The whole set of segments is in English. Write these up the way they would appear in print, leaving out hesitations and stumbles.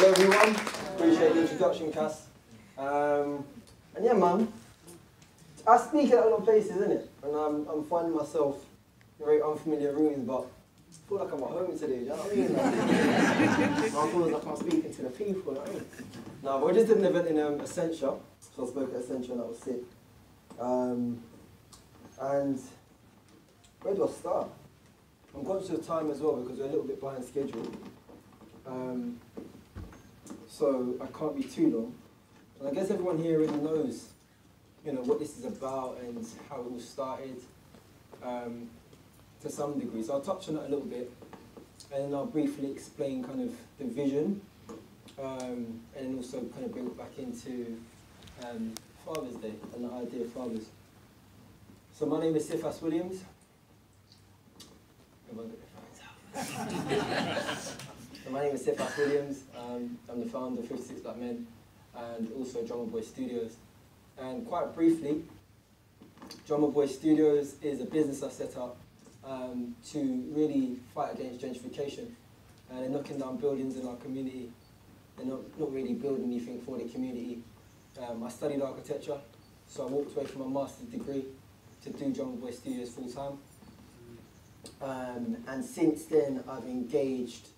Hello everyone, appreciate the introduction, Cass. And yeah, man, I speak at a lot of places, innit? And I'm finding myself in very unfamiliar rooms, but I feel like I'm at home today, you know what I mean? Like, I feel like I'm speaking to the people, you know what I mean? Now, we just did an event in Essentia, so I spoke at Essentia and that was sick. And where do I start? I'm conscious of time as well because we're a little bit behind schedule. So I can't be too long. And I guess everyone here already knows, you know, what this is about and how it all started to some degree. So I'll touch on that a little bit and then I'll briefly explain kind of the vision and then also kind of bring it back into Father's Day and the idea of fathers. So my name is Cephas Williams. So my name is Cephas Williams. I'm the founder of 56 Black Men and also Drummer Boy Studios. And quite briefly, Drummer Boy Studios is a business I set up to really fight against gentrification. And they're knocking down buildings in our community. They're not really building anything for the community. I studied architecture, so I walked away from my master's degree to do Drummer Boy Studios full time. And since then, I've engaged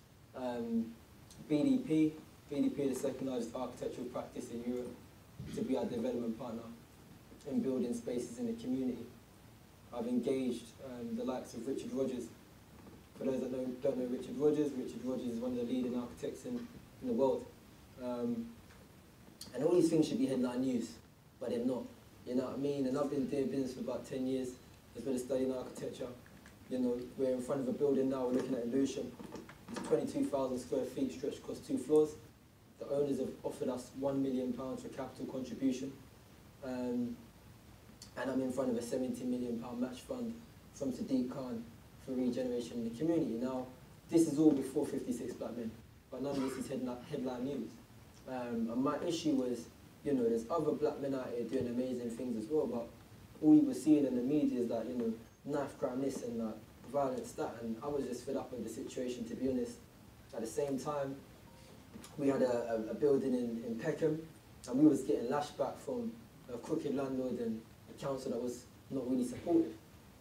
BDP. BDP is the second largest architectural practice in Europe to be our development partner in building spaces in the community. I've engaged the likes of Richard Rogers. For those that don't know Richard Rogers is one of the leading architects in the world. And all these things should be headline news, but they're not. You know what I mean? And I've been doing business for about 10 years, as well as studying architecture. You know, we're in front of a building now, we're looking at Illusion. It's 22,000 square feet stretched across 2 floors. The owners have offered us £1 million for capital contribution. And I'm in front of a £70 million match fund from Sadiq Khan for regeneration in the community. Now, this is all before 56 Black Men, but none of this is headline news. And my issue was, you know, there's other black men out here doing amazing things as well, but all you were seeing in the media is that, you know, knife crime this and that, violence that, and I was just fed up with the situation, to be honest. At the same time, we had a building in Peckham, and we was getting lashback from a crooked landlord and a council that was not really supportive.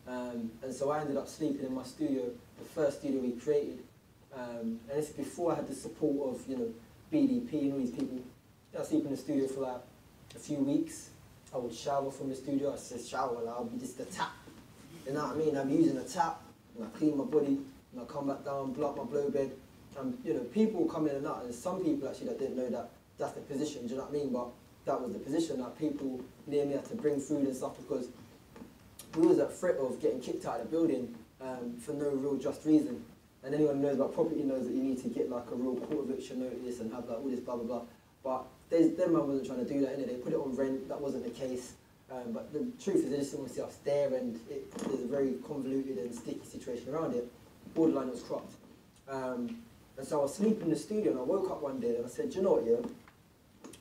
And so I ended up sleeping in my studio, the first studio we created. And it's before I had the support of, you know, BDP and all these people. I sleep in the studio for like a few weeks. I would shower from the studio. I said shower, like, I'll be just the tap. You know what I mean? I'm using a tap, and I clean my body, and I come back down, blow up my blow bed. And, you know, people come in and out, and some people actually that didn't know that that's the position, do you know what I mean? But that was the position, that people near me had to bring food and stuff because we was at threat of getting kicked out of the building for no real just reason. And anyone who knows about property knows that you need to get like a real court eviction notice and have like all this blah, blah, blah. But them man wasn't trying to do that, innit? They put it on rent, that wasn't the case. But the truth is, they just didn't want to see us there, and there's a very convoluted and sticky situation around it. Borderline, it was cropped. And so I was sleeping in the studio, and I woke up one day and I said, do you know what, yeah?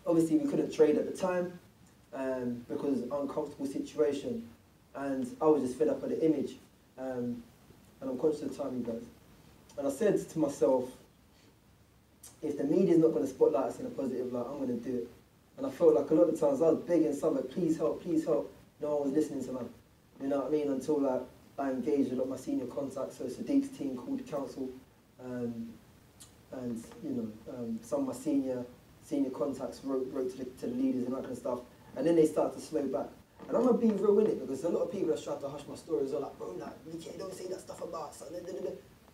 Obviously, we couldn't trade at the time because of an uncomfortable situation, and I was just fed up with the image. And I'm conscious of the time, you guys. And I said to myself, if the media's not going to spotlight us in a positive light, I'm going to do it. And I felt like a lot of times I was begging someone, please help, please help. No one was listening to me. You know what I mean? Until like, I engaged a lot of my senior contacts, so Sadiq's team called the council, and you know, some of my senior contacts wrote to the leaders and that kind of stuff. And then they started to slow back. And I'm going to be real in it because a lot of people that try to hush my stories are like, bro, like, you don't say that stuff about us.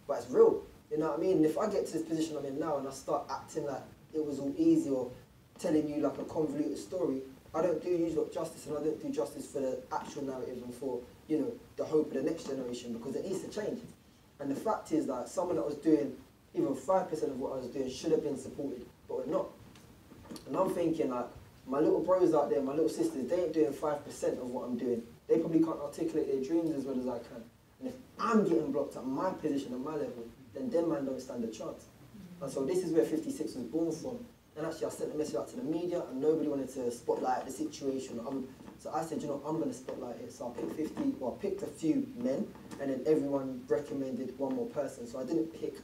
But it's real. You know what I mean? And if I get to this position I'm in now and I start acting like it was all easy or telling you like a convoluted story, I don't do usual justice, and I don't do justice for the actual narrative and for, you know, the hope of the next generation, because it needs to change. And the fact is that someone that was doing even 5% of what I was doing should have been supported, but we're not. And I'm thinking like, my little bros out there, my little sisters, they ain't doing 5% of what I'm doing. They probably can't articulate their dreams as well as I can. And if I'm getting blocked at my position and my level, then them man don't stand a chance. And so this is where 56 was born from. And actually I sent a message out to the media and nobody wanted to spotlight the situation. So I said, you know, I'm going to spotlight it. So I picked a few men, and then everyone recommended one more person. So I didn't pick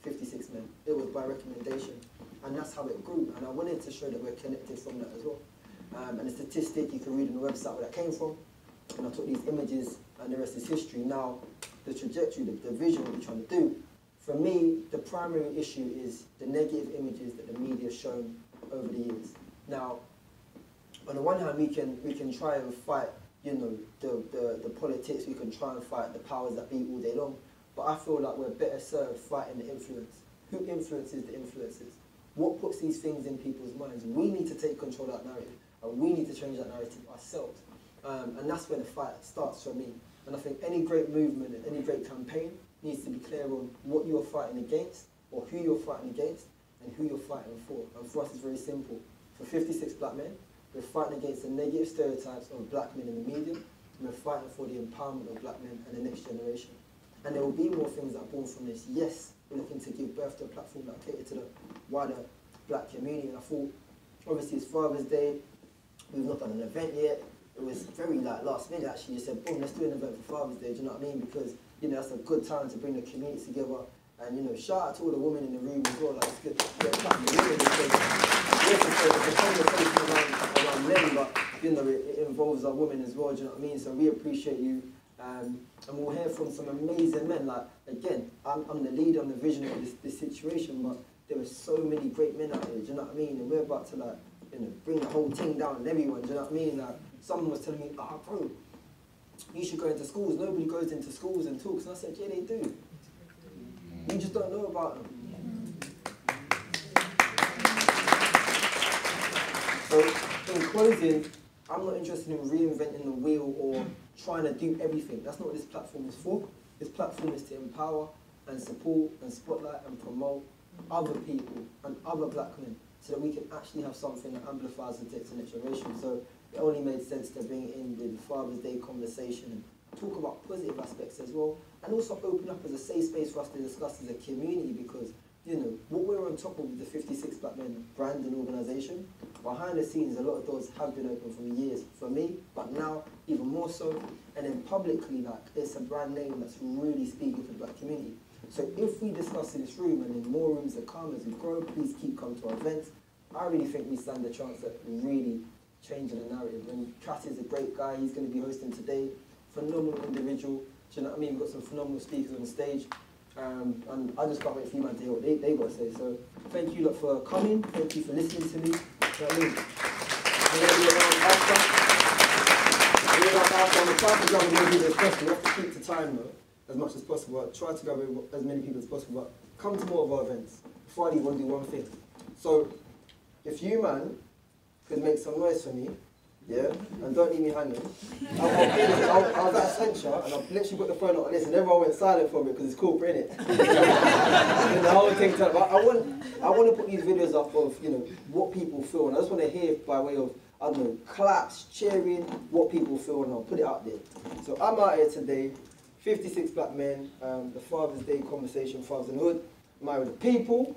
56 men. It was by recommendation. and that's how it grew. And I wanted to show that we're connected from that as well. And the statistic you can read on the website where that came from, and I took these images, and the rest is history. Now, the trajectory, the vision, what we're trying to do. For me, the primary issue is the negative images that the media has shown over the years. Now, on the one hand, we can try and fight, you know, the politics. We can try and fight the powers that be all day long. But I feel like we're better served fighting the influence. Who influences the influences? What puts these things in people's minds? We need to take control of that narrative, and we need to change that narrative ourselves. And that's where the fight starts for me. And I think any great movement and any great campaign needs to be clear on what you're fighting against, or who you're fighting against, and who you're fighting for. And for us, it's very simple. For 56 black men, we're fighting against the negative stereotypes of black men in the media, and we're fighting for the empowerment of black men and the next generation. And there will be more things that are born from this. Yes, we're looking to give birth to a platform that cater to the wider black community. And I thought, obviously it's Father's Day, we've not done an event yet. It was very like last minute actually. You said, boom, let's do an event for Father's Day, do you know what I mean? Because, you know, that's a good time to bring the community together. And, you know, shout out to all the women in the room as well. Like, it's good to get a couple of women because yes, it's a conversation around men, but, you know, it involves our women as well, do you know what I mean? So we appreciate you. And we'll hear from some amazing men. Like, again, I'm the leader, I'm the visionary of this situation, but there were so many great men out here, do you know what I mean? And we're about to, like, you know, bring the whole thing down and everyone, do you know what I mean? Like, someone was telling me, bro, you should go into schools. Nobody goes into schools and talks. And I said, yeah, they do. You just don't know about them. So, in closing, I'm not interested in reinventing the wheel or trying to do everything. That's not what this platform is for. This platform is to empower and support and spotlight and promote other people and other black men so that we can actually have something that amplifies and takes the next generation. So it only made sense to bring it in with the Father's Day conversation and talk about positive aspects as well, and also open up as a safe space for us to discuss as a community because, you know, what we're on top of the 56 Black Men brand and organisation, behind the scenes a lot of doors have been open for years for me, but now even more so, and then publicly, like, it's a brand name that's really speaking for the black community. So if we discuss in this room and in more rooms that come as we grow, please keep coming to our events. I really think we stand a chance at really changing the narrative. And Kat is a great guy, he's going to be hosting today. Phenomenal individual, do you know what I mean? We've got some phenomenal speakers on the stage. And I just can't wait for you man to hear what they got to say. So thank you lot for coming, thank you for listening to me. Do you know what I mean? I'm trying to grab as many people as possible. We have to keep to time though, as much as possible. I try to grab as many people as possible, but come to more of our events. Before I leave, I want to do one thing. So if you man could make some noise for me, yeah, and don't leave me hanging. I was at Accenture and I literally put the phone on this and everyone went silent for me because it's corporate, innit? And the whole thing turned. I want to put these videos up of, you know, what people feel, and I just want to hear by way of, I don't know, claps, cheering, what people feel, and I'll put it out there. So I'm out here today, 56 black men, the Father's Day conversation, Fathers in the Hood, I'm out with the people.